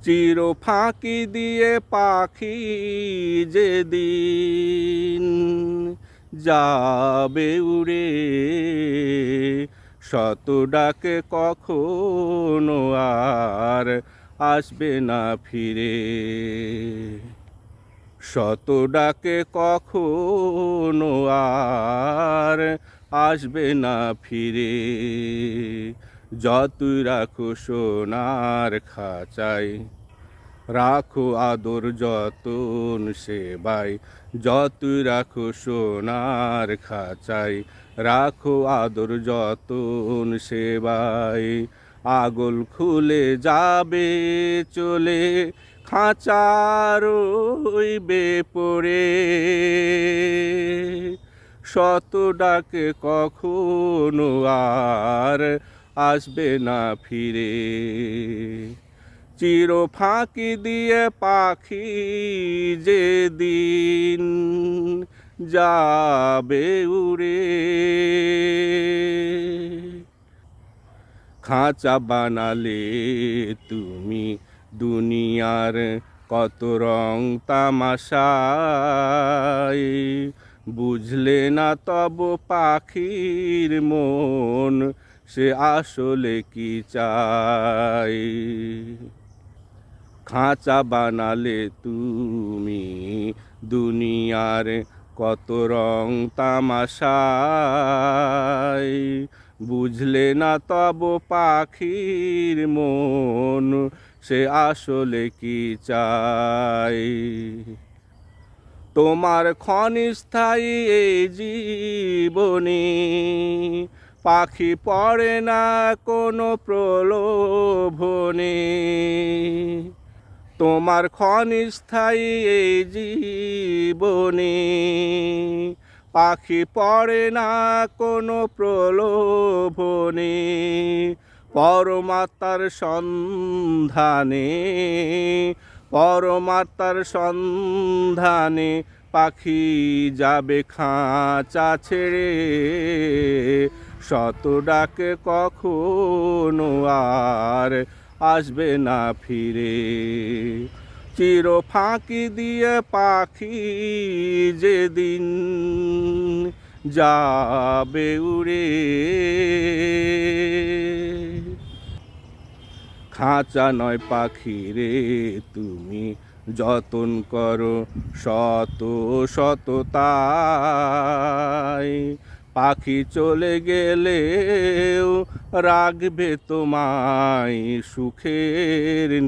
চির ফাঁকি দিয়ে পাখি যেদিন যাবে উড়ে, শত ডাকে কখনো আর আসবে না ফিরে। শত ডাকে কখনো আর আসবে না ফিরে। যতই রাখো সোনার খাঁচায়, রাখো আদর যতন সেবায়। যতই রাখো সোনার খাঁচায়, রাখো আদর যতন সেবায়। আগল খুলে যাবে চলে, খাঁচা রইবে পড়ে। শত ডাকে কখনো আর আসবে না ফিরে। চির ফাঁকি দিয়ে পাখি যেদিন যাবে উড়ে। খাঁচা বানালে তুমি দুনিয়ার কত রং তামাশায়, বুঝলে না তব পাখির মন সে আসলে কি চায়। খাঁচা বানালে তুমি দুনিয়ার কত রং তামাশায়, বুঝলে না তব পাখির মন সে আসলে কি চায়। তোমার ক্ষণস্থায়ী এই জীবনে পাখি পড়ে না কোনো প্রলোভনে। তোমার ক্ষণস্থায়ী এই জীবনে পাখি পড়ে না কোনো প্রলোভনে। পরমাত্মার সন্ধানে, পরমাত্মার সন্ধানে পাখি যাবে খাঁচা ছেড়ে। শত ডাকে কখনো আর আসবে না ফিরে। চির ফাঁকি দিয়ে পাখি যেদিন যাবে উড়ে। খাঁচা নয় পাখি রে তুমি যতন করো শত শত তাই। পাখি চলে গেলেও রাখবে তোমায় সুখের